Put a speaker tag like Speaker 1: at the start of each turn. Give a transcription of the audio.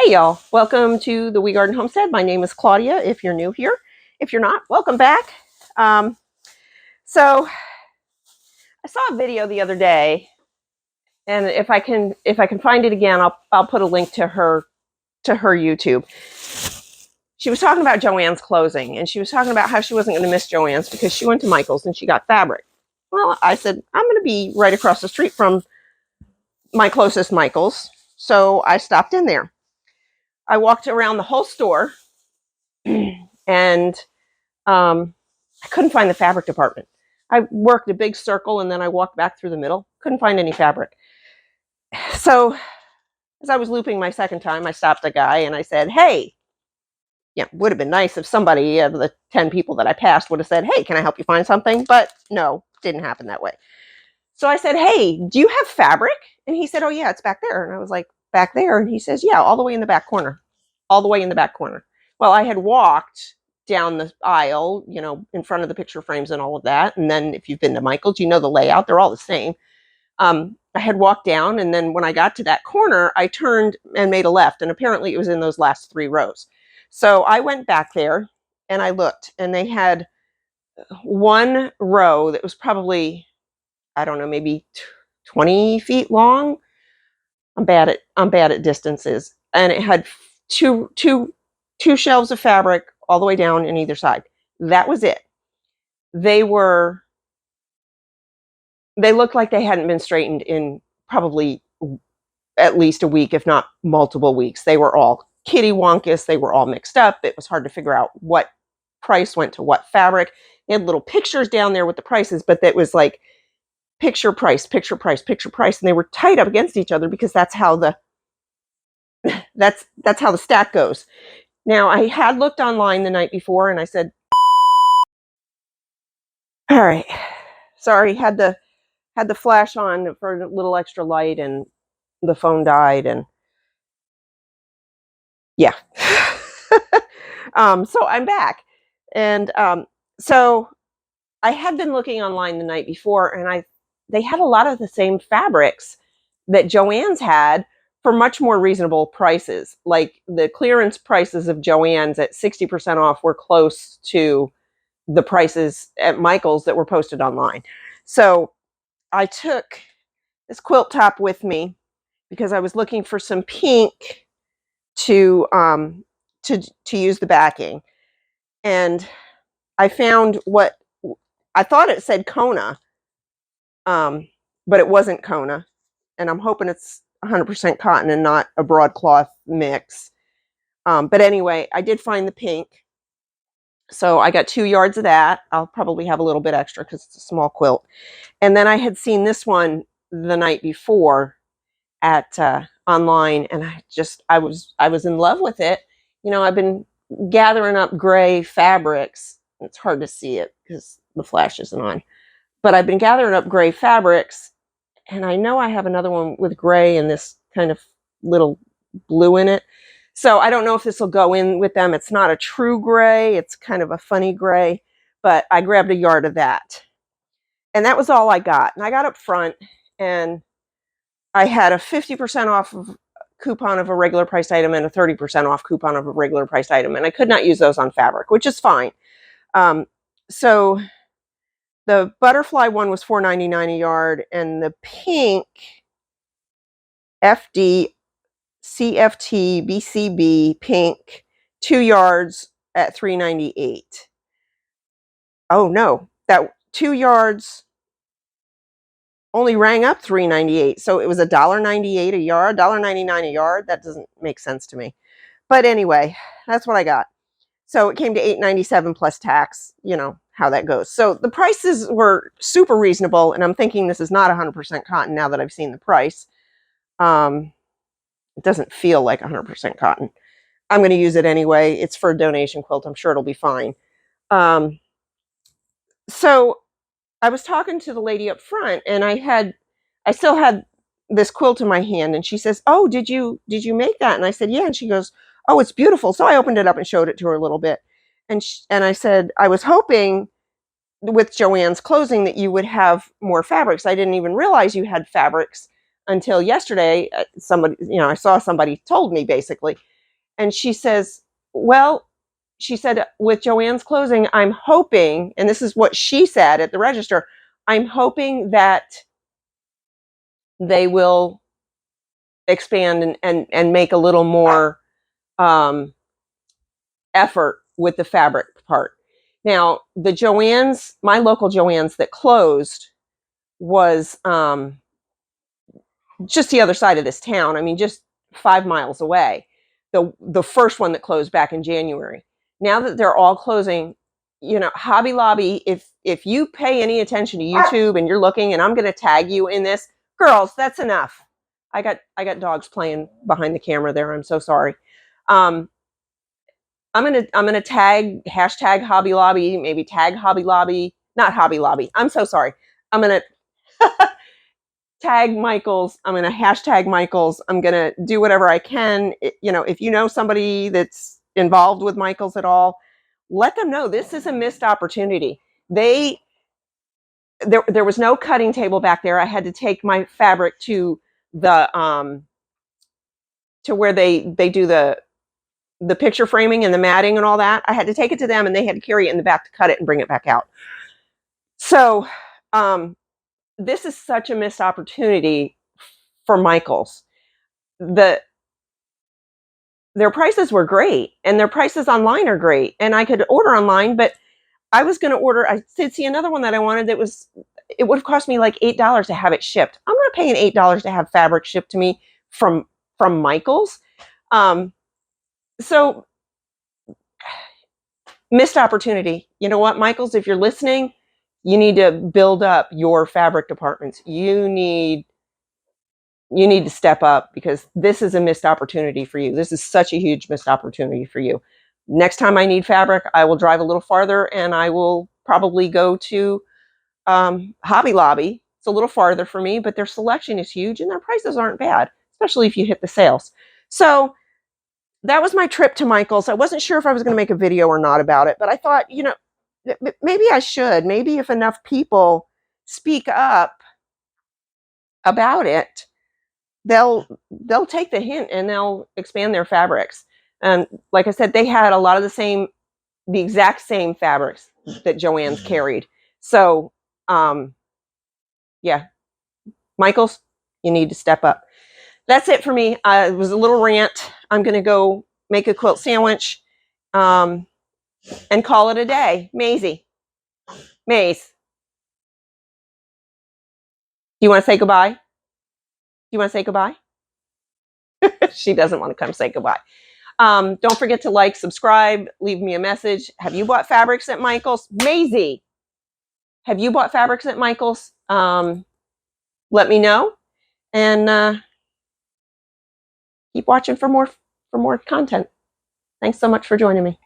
Speaker 1: Hey y'all, welcome to the Wee Garden Homestead. My name is Claudia if you're new here. If you're not, welcome back. So I saw a video the other day, and if I can find it again, I'll put a link to her YouTube. She was talking about Joann's closing, and she was talking about how she wasn't going to miss Joann's because she went to Michael's and she got fabric. Well, I said, I'm going to be right across the street from my closest Michael's, so I stopped in there. I walked around the whole store, and I couldn't find the fabric department. I worked a big circle and then I walked back through the middle. Couldn't find any fabric. So as I was looping my second time, I stopped a guy and I said, hey, yeah, would have been nice if somebody of the 10 people that I passed would have said, hey, can I help you find something? But no, didn't happen that way. So I said, hey, do you have fabric? And he said, oh yeah, it's back there. And I was like, back there? And he says, yeah, all the way in the back corner. All the way in the back corner. Well, I had walked down the aisle, you know, in front of the picture frames and all of that. And then if you've been to Michael's, you know the layout. They're all the same. I had walked down, and then when I got to that corner, I turned and made a left. And apparently it was in those last 3 rows. So I went back there and I looked, and they had one row that was probably, I don't know, maybe 20 feet long. I'm bad at distances. And it had two shelves of fabric all the way down in either side. That was it. They looked like they hadn't been straightened in probably at least a week, if not multiple weeks. They were all kitty-wonkus. They were all mixed up. It was hard to figure out what price went to what fabric. They had little pictures down there with the prices, but that was like picture price, picture price, picture price. And they were tight up against each other because that's how the stack goes. Now, I had looked online the night before and I said, all right, sorry, had the flash on for a little extra light and the phone died, and yeah. So I'm back. And so I had been looking online the night before, and they had a lot of the same fabrics that Joann's had for much more reasonable prices. Like the clearance prices of Joann's at 60% off were close to the prices at Michael's that were posted online. So I took this quilt top with me because I was looking for some pink to use the backing. And I found what I thought it said Kona, but it wasn't Kona. And I'm hoping it's 100% cotton and not a broadcloth mix. But anyway, I did find the pink. So I got 2 yards of that. I'll probably have a little bit extra because it's a small quilt. And then I had seen this one the night before at online, and I was in love with it. You know, I've been gathering up gray fabrics. It's hard to see it because the flash isn't on. But I've been gathering up gray fabrics, and I know I have another one with gray and this kind of little blue in it. So I don't know if this will go in with them. It's not a true gray. It's kind of a funny gray, but I grabbed a yard of that. And that was all I got. And I got up front, and I had a 50% off coupon of a regular priced item and a 30% off coupon of a regular priced item. And I could not use those on fabric, which is fine. So the butterfly one was $4.99 a yard, and the pink FD CFT BCB pink 2 yards at $3.98. Oh no, that 2 yards only rang up $3.98. So it was $1.98 a yard, $1.99 a yard. That doesn't make sense to me. But anyway, that's what I got. So it came to $8.97 plus tax, you know how that goes. So the prices were super reasonable, and I'm thinking this is not 100% cotton now that I've seen the price. It doesn't feel like 100% cotton. I'm going to use it anyway. It's for a donation quilt. I'm sure it'll be fine. So I was talking to the lady up front, and I still had this quilt in my hand, and she says, oh, did you make that? And I said, yeah. And she goes, oh, it's beautiful. So I opened it up and showed it to her a little bit. And I said, I was hoping with Joann's closing that you would have more fabrics. I didn't even realize you had fabrics until yesterday. Somebody, you know, I saw somebody told me basically. And she says, well, she said, with Joann's closing, I'm hoping, and this is what she said at the register, I'm hoping that they will expand and make a little more effort with the fabric part. Now, the Joann's, my local Joann's that closed was just the other side of this town. I mean, just 5 miles away. The first one that closed back in January. Now that they're all closing, you know, Hobby Lobby, if you pay any attention to YouTube and you're looking, and I'm going to tag you in this, girls, that's enough. I got dogs playing behind the camera there. I'm so sorry. I'm gonna tag hashtag Hobby Lobby, maybe tag Hobby Lobby, not Hobby Lobby. I'm so sorry. I'm gonna tag Michaels. I'm gonna hashtag Michaels. I'm gonna do whatever I can. You know, if you know somebody that's involved with Michaels at all, let them know this is a missed opportunity. There was no cutting table back there. I had to take my fabric to the to where they do the picture framing and the matting and all that. I had to take it to them, and they had to carry it in the back to cut it and bring it back out. So this is such a missed opportunity for Michaels. Their prices were great, and their prices online are great, and I could order online, but I was going to order, I did see another one that I wanted that was, it would have cost me like $8 to have it shipped. I'm not paying $8 to have fabric shipped to me from Michaels. So missed opportunity. You know what, Michaels, if you're listening, you need to build up your fabric departments. You need to step up, because this is a missed opportunity for you. This is such a huge missed opportunity for you. Next time I need fabric, I will drive a little farther, and I will probably go to Hobby Lobby. It's a little farther for me, but their selection is huge and their prices aren't bad, especially if you hit the sales. So that was my trip to Michael's. I wasn't sure if I was going to make a video or not about it, but I thought, you know, maybe I should. Maybe if enough people speak up about it, they'll take the hint and they'll expand their fabrics. And like I said, they had a lot of the exact same fabrics that Joann's carried. So, yeah, Michaels, you need to step up. That's it for me. It was a little rant. I'm going to go make a quilt sandwich and call it a day. Maisie, Maze, do you want to say goodbye? Do you want to say goodbye? She doesn't want to come say goodbye. Don't forget to like, subscribe, leave me a message. Have you bought fabrics at Michael's? Maisie, have you bought fabrics at Michael's? Let me know, and keep watching for more content. Thanks so much for joining me.